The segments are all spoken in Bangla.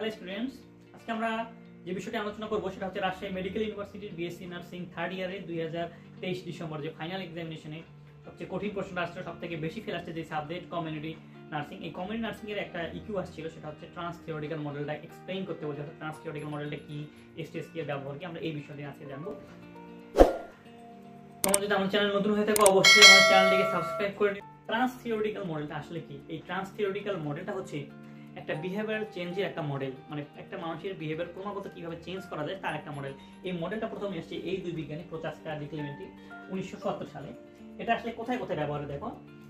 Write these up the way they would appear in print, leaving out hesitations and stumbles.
হ্যালো স্টুডেন্টস, আজকে আমরা যে বিষয়টি আলোচনা করব সেটা হচ্ছে রাজশাহী মেডিকেল ইউনিভার্সিটির বিএসসি নার্সিং থার্ড ইয়ারে 2023 ডিসেম্বর যে ফাইনাল এক্সামিনেশনে সবচেয়ে কঠিন প্রশ্ন আসছে, সব থেকে বেশি ফেল আসছে যে সাবজেক্ট কমিউনিটি নার্সিং। এই কমিউনিটি নার্সিং এর একটা ইকিউ আসছিল, সেটা হচ্ছে ট্রান্স থিওরিটিক্যাল মডেলটা এক্সপ্লেইন করতে বলছে। ট্রান্স থিওরিটিক্যাল মডেলটা কি, এসটিএস কি, ব্যবহার কি, আমরা এই বিষয়টি আজকে জানবো। তোমরা যদি আমার চ্যানেল নতুন হয়ে থাকো অবশ্যই আমার চ্যানেলটিকে সাবস্ক্রাইব করে নিও। ট্রান্স থিওরিটিক্যাল মডেলটা আসলে কি? এই ট্রান্স থিওরিটিক্যাল মডেলটা হচ্ছে একটা বিহেভিয়ার চেঞ্জের একটা মডেল, মানে একটা মানুষের বিহেভিয়ার ক্রমাগত কিভাবে চেঞ্জ করা যায় তার একটা মডেল। এই মডেলটা প্রথমে এসেছে এই দুই বিজ্ঞানী প্রচাস্কা ডিক্লেমেন্টি 1970 সালে। এটা আসলে কোথায় কোথায় ব্যবহারে দেখো,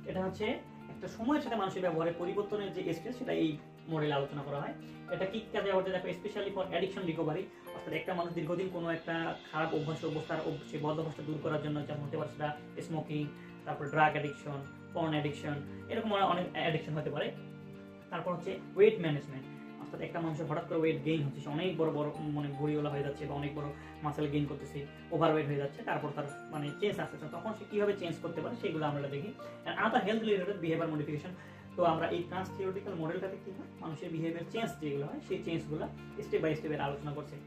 এটা হচ্ছে একটা সময়ের সাথে মানুষের ব্যবহারের পরিবর্তনের যে স্টেজ সেটা এই মডেলে আলোচনা করা হয়। এটা কি কাজে ব্যবহার দেখো, স্পেশালি ফর অ্যাডিকশন রিকভারি, অর্থাৎ একটা মানুষ দীর্ঘদিন কোনো একটা খারাপ অবস্থার সেই বদ অভ্যাসটা দূর করার জন্য, যেমন হতে পারে সেটা স্মোকিং, তারপর ড্রাগ অ্যাডিকশন, পর্ন অ্যাডিকশন, এরকম অনেক অ্যাডিকশন হতে পারে। তারপর হচ্ছে ওয়েট ম্যানেজমেন্ট, অর্থাৎ একটা মানুষের হঠাৎ করে ওয়েট গেইন হচ্ছে, অনেক বড় বড় মানে ভুঁড়িওয়ালা হয়ে যাচ্ছে বা অনেক বড় মাসেল গেইন করতেছে, ওভারওয়েট হয়ে যাচ্ছে, তারপর তার মানে চেঞ্জ আসতেছে, তখন সে কিভাবে চেঞ্জ করতে পারে সেগুলো আমরা দেখি। আদার হেলথ রিলেটেড বিহেভিয়ার মডিফিকেশন। তো আমরা এই ট্রান্স থিওরিটিক্যাল মডেলটাতে কি হয়, মানুষের বিহেভিয়ার চেঞ্জ যেগুলো হয় সেই চেঞ্জগুলো স্টেপ বাই স্টেপের আলোচনা করছে।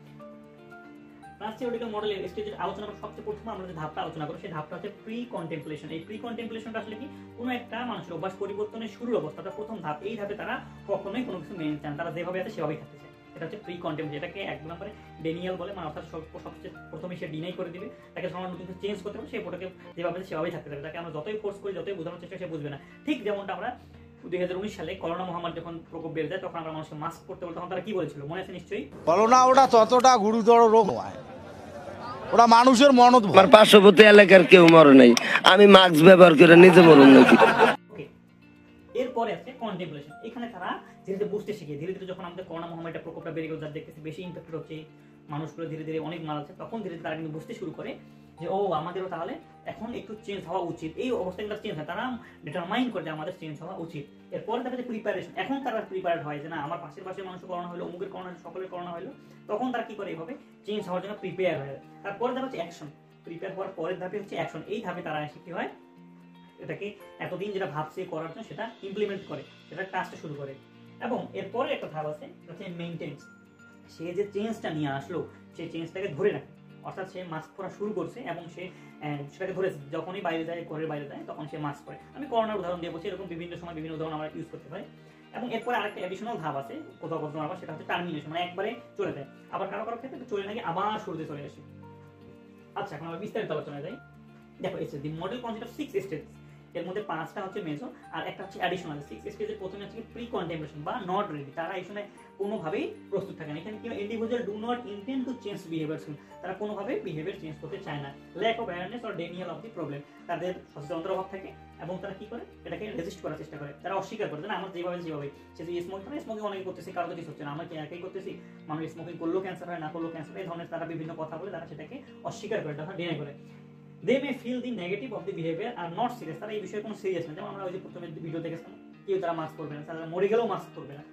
ট্রান্স থিওরিটিক্যাল মডেলের স্টেজের আলোচনা করার সবচেয়ে প্রথমে আমরা যে ধাপটা আলোচনা করি সেই ধাপটা হচ্ছে প্রি কন্টেম্পলেশন। এই প্রি কন্টেম্পলেশনটা আসলে কি, কোনো একটা মানুষের অভ্যাস পরিবর্তনের শুরুর অবস্থাটা প্রথম ধাপ। এই ধাপে তারা কখনোই কোনো কিছু মেনে চান, তারা যেভাবে আছে সেভাবেই থাকতে চায়। এটা হচ্ছে প্রি কন্টেম্পলেশন, এটাকে এক নম্বরে ডেনিয়াল বলে, মানে অর্থাৎ সবচেয়ে প্রথমে সে ডিনাই করে দিবে, তাকে সমাজ নতুন কিছু চেঞ্জ করতে হবে, সে ওটাকে যেভাবে আছে সেভাবেই থাকতে যাবে। তাকে আমরা যতই ফোর্স করি, যতই বোঝানোর চেষ্টা, সে বুঝবে না। ঠিক যেমনটা আমরা 2019 সালে করোনা মহামারী যখন প্রকোপ বেড়ে যায়, তখন আমরা মানুষকে মাস্ক পরতে বলতে, তখন তারা কি বলেছিল মনে আছে নিশ্চয়ই? করোনা ওটা ততটা গুরুতর রোগ নয়, ওটা মানুষের মনত। আমার পার্শ্ববর্তী এলাকার কেউ মরে নাই, আমি মাস্ক ব্যবহার করে নিজে মরুন নাকি। এরপরে আছে কন্টেম্পলেশন। এখানে তারা ধীরে ধীরে বুঝতে শিখে, ধীরে ধীরে যখন আমাদের করোনা মহামারীটা প্রকোপটা বেড়ে গেল, যার দেখতেছি বেশি ইনফেক্টেড হচ্ছে, মানুষগুলো ধীরে ধীরে অনেক মারা যাচ্ছে, তখন ধীরে ধীরে তারা কিন্তু বুঝতে শুরু করে যে ও আমাদেরও তাহলে এখন একটু চেঞ্জ হওয়া উচিত। এই অবস্থাটা চেঞ্জ হয়, তারা ডিটারমাইন করে যে আমাদের চেঞ্জ হওয়া উচিত। এরপরে তাদের প্রিপারেশন, এখন তারা প্রিপেয়ার্ড হয় যে না আমার পাশের মানুষের করোনা হলো, অমুকের করোনা হলো, সকলের করোনা হলো, তখন তারা কি করে এইভাবে চেঞ্জ হওয়ার জন্য প্রিপেয়ার হয়। তারপরে ধাপ হচ্ছে অ্যাকশন। প্রিপেয়ার হওয়ার পরের ধাপে হচ্ছে অ্যাকশন। এই ধাপে তারা এসে কি হয়, এটাকে এতদিন যেটা ভাবছে করার জন্য সেটা ইমপ্লিমেন্ট করে, সেটা কাজটা শুরু করে। এবং এরপরে একটা ধাপ আছে, হচ্ছে মেইনটেন্স। সে যে চেঞ্জটা নিয়ে আসলো সেই চেঞ্জটাকে ধরে রাখে, অর্থাৎ সে মাস্ক পরা শুরু করছে এবং সে সেটাকে ধরেছে, যখনই বাইরে যায়, ঘরের বাইরে যায়, তখন সে মাস্ক পরে। আমি করোনার উদাহরণ দিয়ে বলছি, এরকম বিভিন্ন সময় বিভিন্ন উদাহরণ আমরা ইউজ করতে পারি। এবং এরপরে আরেকটা এডিশনাল ধাপ আছে কোথাও কোথাও আবার, সেটা হচ্ছে টার্মিনেশন, মানে একবারে চলে যায়। আবার কারো কারো ক্ষেত্রে চলে নাকি আবার শুরুতে চলে আসে। আচ্ছা, এখন আমরা বিস্তারিত আলোচনায় যাই। দেখো, এই D model concept of 6 stage, এর মধ্যে 5টা হচ্ছে মেজর আর একটা হচ্ছে অ্যাডিশনাল। 6 স্টেজের প্রথমে হচ্ছে প্রি কন্টেম্পলেশন বা নট রেডি, তারা এই সময় কোনোভাবেই প্রস্তুত থাকে না। এখানে কি individual do not intend to change behaviour, তারা কোনোভাবে বিহেভিয়ার চেঞ্জ করতে চায় না। Lack of awareness or denial of the problem, তাদের সচেতনতার অভাব থাকে এবং তারা কি করে, এটাকে রেজিস্ট করার চেষ্টা করে, তারা অস্বীকার করে না আমার যেভাবে যেভাবে সে যে স্মোকিং অনেকে করতেছে, কারো তো কিছু হচ্ছে না, আমরা কি একাই করতেছি, মানুষ স্মোকিং করলেও ক্যান্সার হয়, না করলেও ক্যান্সার, এই ধরনের তারা বিভিন্ন কথা বলে তারা সেটাকে অস্বীকার করে, তারা ডিনাই করে। They may feel the negative of the behavior are not serious, তারা এই বিষয়ে কোনো সিরিয়াস না। যেমন আমরা ওই যে প্রথমে ভিডিও দেখেছিলাম, কেউ তারা মাস্ক করবে না, তারা মরে গেলেও মাস্ক করবে না।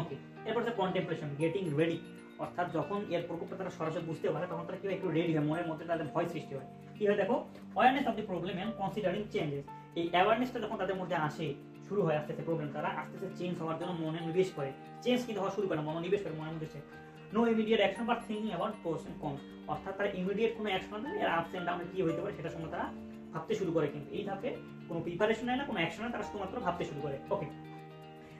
ওকে, এরপর হচ্ছে কন্টেম্পলেশন, গেটিং রেডি, অর্থাৎ যখন এর প্রকোপটা তারা সরাসরি বুঝতে পারে, তখন তারা কেউ একটু রেডি হয়, মনের মধ্যে তাদের ভয় সৃষ্টি হয়। কি হয় দেখো, awareness of the problem and considering changes. এই অ্যাওয়ারনেসটা যখন তাদের মধ্যে আসে, শুরু হয় আস্তে আস্তে প্রবলেম, তারা আস্তে আস্তে চেঞ্জ হওয়ার জন্য মনে নিবেশ করে। চেঞ্জ কিন্তু হওয়া শুরু করে, মনোনিবেশ করে মনের মধ্যে। No immediate action but thinking about pros and cons, অর্থাৎ তারা ইমিডিয়েট কোনো অ্যাকশন নেয়, এর আপস এন্ড ডাউন কি হতে পারে সেটা সময় তারা ভাবতে শুরু করে। কিন্তু এই ধাপে কোনো প্রিপারেশন নেয় না, কোনো অ্যাকশন নেয়, তারা শুধুমাত্র ভাবতে শুরু করে। ওকে,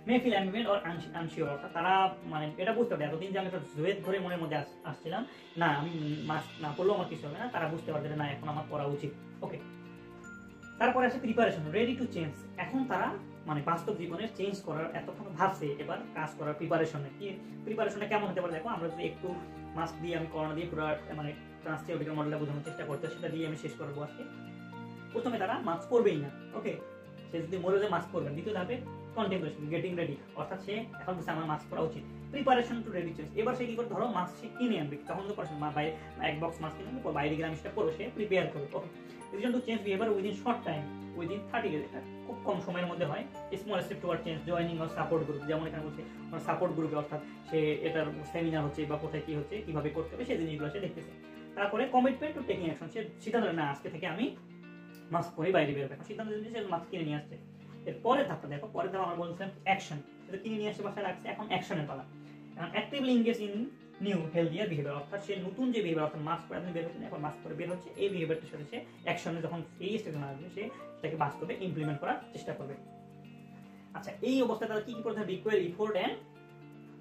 মে ফিল অ্যাম্বিভেন্ট অর আনশিওর, অর্থাৎ তারা মানে এটা বুঝতে পারে এতদিন যে আমি একটা জেদ ধরে মনের মধ্যে আসছিলাম, না আমি মাস্ক না করলেও আমার কিছু হবে না, তারা বুঝতে পারছে না এখন আমার করা উচিত। ওকে, তারপরে আছে প্রিপারেশন, রেডি টু চেঞ্জ। এখন তারা মানে বাস্তব জীবনে চেঞ্জ করার এতক্ষণ ভাবছে, এবার কাজ করার প্রিপারেশনে। কি প্রিপারেশনটা কেমন হতে পারে দেখো, আমরা যদি একটু মাস্ক দিয়ে, আমি করোনা দিয়ে পুরো মানে ট্রান্স থিওরিটিক্যাল মডেলটা বোঝানোর চেষ্টা করতে, সেটা দিয়ে আমি শেষ করবো আজকে। প্রথমে তারা মাস্ক পরবেই না, ওকে, সে যদি মরে যায় মাস্ক পরবে। দ্বিতীয় ধাপে কন্টেম্পলেশন, গেটিং রেডি, অর্থাৎ সে এখন বুঝছে আমার মাস্ক পরা উচিত। প্রিপারেশন টু রেডি চেঞ্জ, এবার সে কি করে, ধরো মাস্ক সে কিনে আনবে, তখন তো পড়াশোনা বাইরে এক বক্স মাস্ক কিনে আনবে, বাইরে গেলে আমি সেটা পরবো, সে প্রিপেয়ার করবে। Okay, decision to change behaviour within short time, within 30 days, এটা খুব কম সময়ের মধ্যে হয়। Small step toward change, joining or support group, যেমন এখানে বলছে সাপোর্ট গ্রুপে, অর্থাৎ সে এটার সেমিনার হচ্ছে বা কোথায় কি হচ্ছে, কিভাবে করতে হবে সেই জিনিসগুলো সে দেখতেছে। তারপরে কমিটমেন্ট টু টেকিং অ্যাকশন, সে সিদ্ধান্ত না আজকে থেকে আমি মাস্ক পরে বাইরে বেরোবে, সিদ্ধান্ত নিয়ে সে মাস্ক কিনে নিয়ে আসছে। এর পরের ধাপটা দেখো, পরের ধাপ আমরা বলছিলাম অ্যাকশন, সেটা কিনে নিয়ে আসছে, বাসায় রাখছে, এখন অ্যাকশনের পালা। Actively engage in new healthier behaviour, অর্থাৎ সে নতুন যে বিহেভিয়ার, অর্থাৎ মাস্ক পরে আপনি বের হচ্ছেন, এখন মাস্ক পরে বের হচ্ছে, এই বিহেভিয়ারটার সাথে সে অ্যাকশনে যখন এই স্টেজে আসবে সে সেটাকে বাস্তবে ইমপ্লিমেন্ট করার চেষ্টা করবে। আচ্ছা, এই অবস্থায় তারা কি কি করতে হবে? Require effort and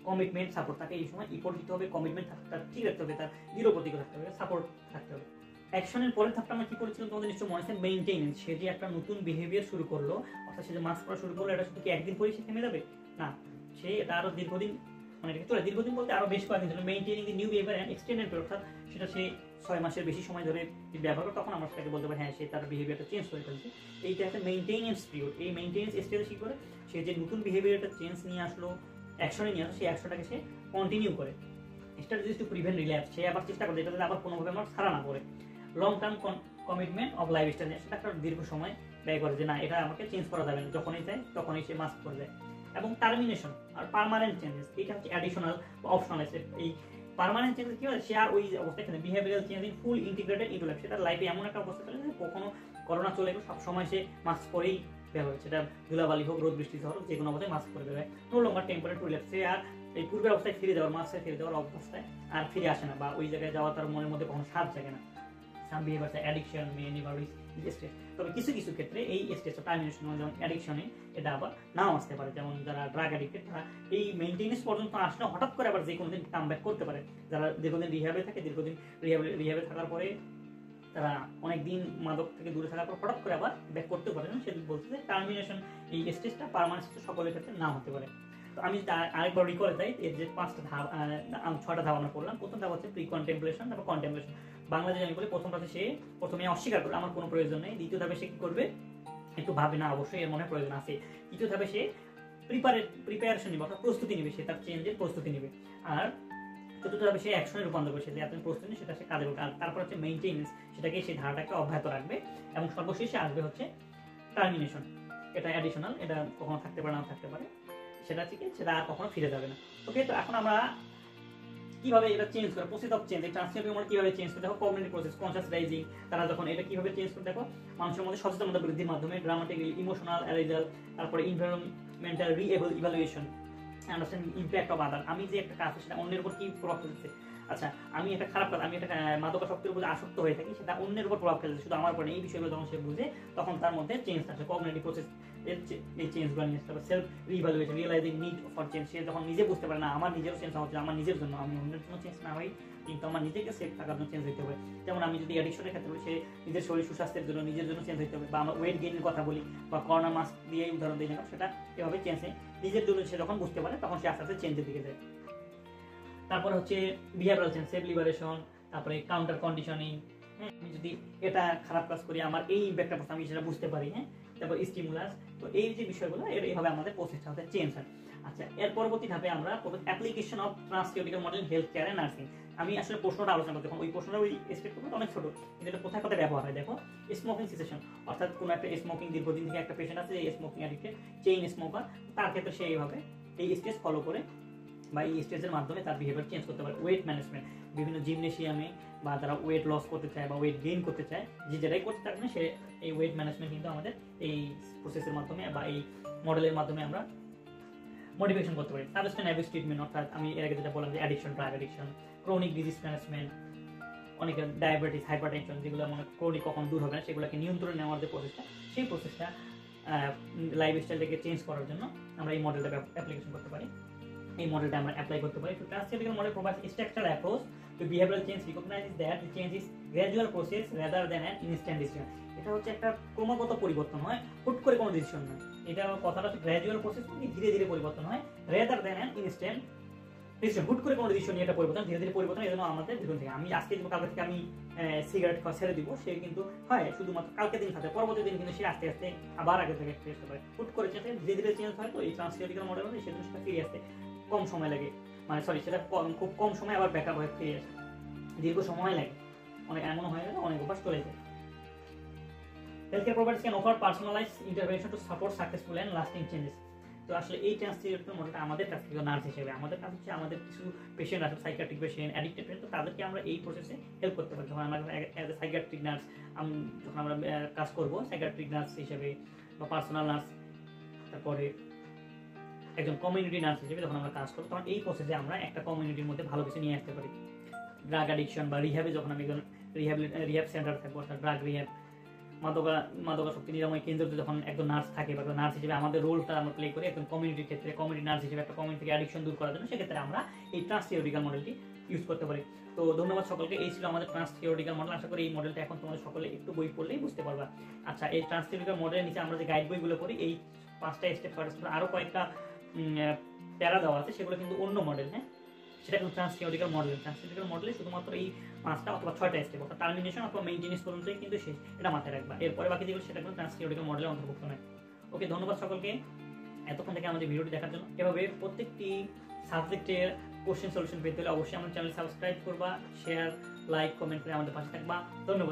commitment support. তাকে এই সময় ইফোর্ট দিতে হবে, কমিটমেন্ট তার ঠিক রাখতে হবে, তার দৃঢ় প্রতিজ্ঞ থাকতে হবে, সাপোর্ট থাকতে হবে। অ্যাকশনের পরের ধাপটা আমরা কি করেছিলাম তোমাদের নিশ্চয় মনে আছে? মেইনটেনেন্স। সে যে একটা নতুন বিহেভিয়ার শুরু করলো, অর্থাৎ সে যে মাস্ক পরা শুরু করলো, এটা শুধু কি একদিন পরে সে থেমে যাবে? না, সে এটা আরো দীর্ঘদিন, মানে দীর্ঘদিন বলতে আরো বেশ কয়েকদিন ধরে maintaining the new behaviour and extended, অর্থাৎ সেটা সে 6 মাসের বেশি সময় ধরে ব্যবহার করে, তখন আমরা সেটাকে বলতে পারি হ্যাঁ সে তার বিহেভিয়ারটা চেঞ্জ করে ফেলছে। এইটা একটা মেইনটেনেন্স পিরিয়ড। এই মেইনটেনেন্স স্টেজে কি করে? সে যে নতুন বিহেভিয়ারটা চেঞ্জ নিয়ে আসলো, অ্যাকশনে নিয়ে আসলো, সেই অ্যাকশনটাকে সে কন্টিনিউ করে। স্ট্র্যাটেজিস টু প্রিভেন্ট রিল্যাপস, সে আবার চেষ্টা করে এটা যাতে আবার কোনোভাবে আমার ছাড়া না পড়ে। Long term commitment of lifestyle, সেটা একটা দীর্ঘ সময় ব্যয় করে যে না এটা আমাকে চেঞ্জ করা যাবে না, যখনই চাই তখনই সে মাস্ক করে দেয়। এবং টার্মিনেশন আর পার্মানেন্ট চেঞ্জেস, এটা হচ্ছে অ্যাডিশনাল বা অপশনাল। এই পার্মানেন্ট চেঞ্জেস কি হয়? সে আর ওই অবস্থায় এখানে behavioural change in full integrated into life, সেটা লাইফে এমন একটা অবস্থা চলে যে কখনো করোনা চলে গেল, সব সময় সে মাস্ক পরেই বের হয়, সেটা ধুলাবালি হোক, রোদ বৃষ্টি হোক, যে কোনো অবস্থায় মাস্ক পরে বের হয়। No longer temporary to relapse, সে আর এই পূর্বের অবস্থায় ফিরে যাওয়ার, মাস্কে ফিরে যাওয়ার অবস্থায় আর ফিরে আসে না, বা ওই জায়গায় যাওয়া তার মনের মধ্যে কখনো স্বাদ জাগে না। Some behaviours addiction may never reach this stage, তবে কিছু কিছু ক্ষেত্রে এই স্টেজটা টার্মিনেশন, যেমন অ্যাডিকশনে এটা আবার নাও আসতে পারে। যেমন যারা ড্রাগ অ্যাডিক্টেড, তারা এই মেইনটেনেন্স পর্যন্ত আসলে হঠাৎ করে আবার যে কোনো দিন কাম ব্যাক করতে পারে। যারা দীর্ঘদিন রিহ্যাবে থাকে, দীর্ঘদিন রিহ্যাবে থাকার পরে তারা অনেকদিন মাদক থেকে দূরে থাকার পর হঠাৎ করে আবার ব্যাক করতে পারে না, সেটা বলতে যে টার্মিনেশন এই স্টেজটা পার্মানেন্ট স্টেজ সকলের ক্ষেত্রে না হতে পারে। তো আমি আরেকবার রিকল দেই, এর যে 6টা ধাপ আমরা করলাম। প্রথম ধাপ হচ্ছে প্রি কন্টেম্পলেশন, তারপর কন্টেম্পলেশন। বাংলাদেশে আমি বলি প্রথম ধাপে সে প্রথমে অস্বীকার করে আমার কোনো প্রয়োজন নেই। দ্বিতীয় ধাপে সে কি করবে? একটু ভাবে না অবশ্যই এর মনে প্রয়োজন আছে। তৃতীয় ধাপে সে প্রিপারেশন নিবে, অর্থাৎ প্রস্তুতি নিবে, সে তার চেঞ্জের প্রস্তুতি নিবে। আর চতুর্থ ধাপে সে অ্যাকশনে রূপান্তর করছে, যে আপনি প্রস্তুতি সেটা সে কাজে করবে। আর তারপর হচ্ছে মেইনটেনেন্স, সেটাকে সেই ধারাটাকে অব্যাহত রাখবে। এবং সর্বশেষে আসবে হচ্ছে টার্মিনেশন, এটা অ্যাডিশনাল, এটা কখনো থাকতে পারে, না থাকতে পারে, সেটা ঠিক আছে, সেটা আর কখনো ফিরে যাবে না। ওকে, তো এখন আমরা কিভাবে এটা চেঞ্জ করে, প্রসেস অফ চেঞ্জ, এই ট্রান্সফার আমরা কিভাবে চেঞ্জ করে? দেখো কমিউনিটি প্রসেস, কনশাস রাইজিং, তারা যখন এটা কিভাবে চেঞ্জ করে, দেখো মানুষের মধ্যে সচেতনতা বৃদ্ধির মাধ্যমে, ড্রামাটিক ইমোশনাল অ্যারাইজাল, তারপরে environmental reevaluation, understanding impact of other. আমি যে একটা কাজ সেটা অন্যের উপর কি প্রভাব ফেলছে। আচ্ছা, আমি একটা খারাপ কাজ, আমি একটা মাদকাসক্তির উপর আসক্ত হয়ে থাকি, সেটা অন্যের উপর প্রভাব ফেলছে, শুধু আমার উপর এই বিষয়গুলো যখন সে বুঝে, তখন তার মধ্যে চেঞ্জ আসে। কমিউনিটি প্রসেস এই চেঞ্জগুলো নিয়ে আসতে হবে। Self reevaluation, realising need for change, সে যখন নিজে বুঝতে পারে না আমার নিজেরও চেঞ্জ হচ্ছে, আমার নিজের জন্য, আমি অন্যের জন্য চেঞ্জ না হই, কিন্তু আমার নিজেকে সেফ থাকার জন্য চেঞ্জ হতে হবে। যেমন আমি যদি অ্যাডিকশনের ক্ষেত্রে বলি, সে নিজের শরীর সুস্বাস্থ্যের জন্য, নিজের জন্য চেঞ্জ হতে হবে। বা আমরা ওয়েট গেইনের কথা বলি, বা করোনা মাস্ক দিয়ে উদাহরণ দিই না, সেটা এভাবে চেঞ্জ নেই, নিজের জন্য সে যখন বুঝতে পারে তখন সে আস্তে আস্তে চেঞ্জের দিকে যায়। তারপর হচ্ছে বিহেভিয়ারাল চেঞ্জ, সেলফ লিবারেশন, তারপরে কাউন্টার কন্ডিশনিং। হ্যাঁ, আমি যদি এটা খারাপ কাজ করি, আমার এই ইম্প্যাক্টটা পড়ছে, আমি সেটা বুঝতে পারি। হ্যাঁ, তারপর স্টিমুলাস। তো এই যে বিষয়গুলো, এইভাবে আমাদের প্রসেসটা হচ্ছে চেঞ্জ হয়। আচ্ছা, এর পরবর্তী ধাপে আমরা application of transtheoretical model health care and nursing. আমি আসলে প্রশ্নটা আলোচনা করতে, ওই প্রশ্নটা ওই স্টেটমেন্ট অনেক ছোট, কিন্তু এটা কোথায় কোথায় ব্যবহার হয়। দেখো, স্মোকিং সিসেশন, অর্থাৎ কোনো একটা স্মোকিং দীর্ঘদিন থেকে একটা পেশেন্ট আছে, স্মোকিং অ্যাডিক্টেড, চেইন স্মোকার, তার ক্ষেত্রে সে এইভাবে এই স্টেজ ফলো করে বা এই স্টেজের মাধ্যমে তার বিহেভিয়ার চেঞ্জ করতে পারে। ওয়েট ম্যানেজমেন্ট, বিভিন্ন জিমনেশিয়ামে বা যারা ওয়েট লস করতে চায় বা ওয়েট গেইন করতে চায়, যে যেটাই করতে থাকবে সে এই ওয়েট ম্যানেজমেন্ট কিন্তু আমাদের এই প্রসেসের মাধ্যমে বা এই মডেলের মাধ্যমে আমরা মডিফিকেশন করতে পারি। সাবস্টেন্স অ্যাবিউজ ট্রিটমেন্ট, অর্থাৎ আমি এর আগে যেটা বললাম যে addiction, drug addiction, chronic disease management, অনেকের ডায়াবেটিস, হাইপারটেনশন, যেগুলো মানে ক্রনিক কখন দূর হবে না, সেগুলোকে নিয়ন্ত্রণে নেওয়ার যে প্রসেসটা, সেই প্রসেসটা লাইফস্টাইলটাকে চেঞ্জ করার জন্য আমরা এই মডেলটাকে অ্যাপ্লিকেশন করতে পারি, এই মডেলটা আমরা অ্যাপ্লাই করতে পারি। তো transtheoretical model provides structural approach to behavioural change, recognises that the change is gradual process rather than an instant decision. এটা হচ্ছে একটা ক্রমাগত পরিবর্তন হয়, হুট করে কোনো ডিসিশন নয়। এটা কথাটা হচ্ছে গ্র্যাজুয়াল প্রসেস, মানে ধীরে ধীরে পরিবর্তন হয়, rather than an instant decision. হুট করে কোনো ডিসিশন নিয়ে এটা পরিবর্তন, ধীরে ধীরে পরিবর্তন। এই জন্য আমাদের জীবন থেকে আমি আজকে কালকে থেকে আমি সিগারেট খাওয়া ছেড়ে দিব, সে কিন্তু হয় শুধুমাত্র কালকে দিন খাতে, পরবর্তী দিন কিন্তু সে আস্তে আস্তে আবার আগে থেকে চেষ্টা করে। হুট করে চেষ্টা ধীরে ধীরে চেঞ্জ হয়। তো এই ট্রান্সথিওরিটিক্যাল মডেল হলে সেটা ফিরে আসতে কম সময় লাগে, মানে সেটা খুব কম সময় আবার ব্যাকআপ হয়ে ফিরে আসে, দীর্ঘ সময় লাগে, অনেক এমন হয়ে যায় অনেক অভ্যাস চলে যায়। Healthcare providers can offer personalised intervention to support successful and lasting changes. তো আসলে এই ট্রান্সথিওরিটিক্যাল মডেলটা আমাদের কাছ থেকে নার্স হিসেবে আমাদের কাছে হচ্ছে, আমাদের কিছু পেশেন্ট আছে সাইকিয়াট্রিক পেশেন্ট, অ্যাডিক্টেড পেশেন্ট, তো তাদেরকে আমরা এই প্রসেসে হেল্প করতে পারি। যখন আমরা অ্যাজ এ সাইকিয়াট্রিক নার্স যখন আমরা কাজ করবো সাইকিয়াট্রিক নার্স হিসেবে বা পার্সোনাল নার্স, তারপরে একজন কমিউনিটি নার্স হিসেবে যখন আমরা কাজ করবো, তখন এই প্রসেসে আমরা একটা কমিউনিটির মধ্যে ভালো কিছু নিয়ে আসতে পারি। ড্রাগ অ্যাডিকশন বা রিহ্যাবে যখন আমি একজন রিহ্যাব সেন্টার থাকবো, অর্থাৎ ড্রাগ রিহ্যাব, মাদকাসক্তি নিরাময় কেন্দ্রতে যখন একজন নার্স থাকে বা নার্স হিসেবে আমাদের রোলটা আমরা প্লে করি একজন কমিউনিটির ক্ষেত্রে, কমিউনিটি নার্স হিসেবে একটা কমিউনিটি থেকে অ্যাডিকশন দূর করার জন্য, সেক্ষেত্রে আমরা এই ট্রান্স থিওরিটিক্যাল মডেলটি ইউজ করতে পারি। তো ধন্যবাদ সকলকে। এই ছিল আমাদের ট্রান্স থিওরিটিক্যাল মডেল। আশা করি এই মডেলটা এখন তোমাদের সকলে একটু বই পড়লেই বুঝতে পারবা। আচ্ছা, এই ট্রান্স থিওরিটিক্যাল মডেলের নিচে আমরা যে গাইড বইগুলো পড়ি, এই 5টা স্টেপ, 6টা স্টেপ, আরো কয়েকটা প্যারা দেওয়া আছে, সেগুলো কিন্তু অন্য মডেল। হ্যাঁ, সেটা কিন্তু trans theoretical model. Trans theoretical মডেলে শুধুমাত্র এই 5টা অথবা 6টা স্টেপ, অর্থাৎ টার্মিনেশন অথবা মেইনটেনেন্স পর্যন্তই কিন্তু শেষ, এটা মাথায় রাখবা। এরপরে বাকি যেগুলো সেটা কিন্তু ট্রান্স থিওরিটিক্যাল মডেলের অন্তর্ভুক্ত নয়। ওকে, ধন্যবাদ সকলকে এতক্ষণ থেকে আমাদের ভিডিওটি দেখার জন্য। এভাবে প্রত্যেকটি সাবজেক্টের কোশ্চেন সলিউশন পেতে হলে অবশ্যই আমাদের চ্যানেল সাবস্ক্রাইব করবা, শেয়ার, লাইক, কমেন্ট করে আমাদের পাশে থাকবা। ধন্যবাদ।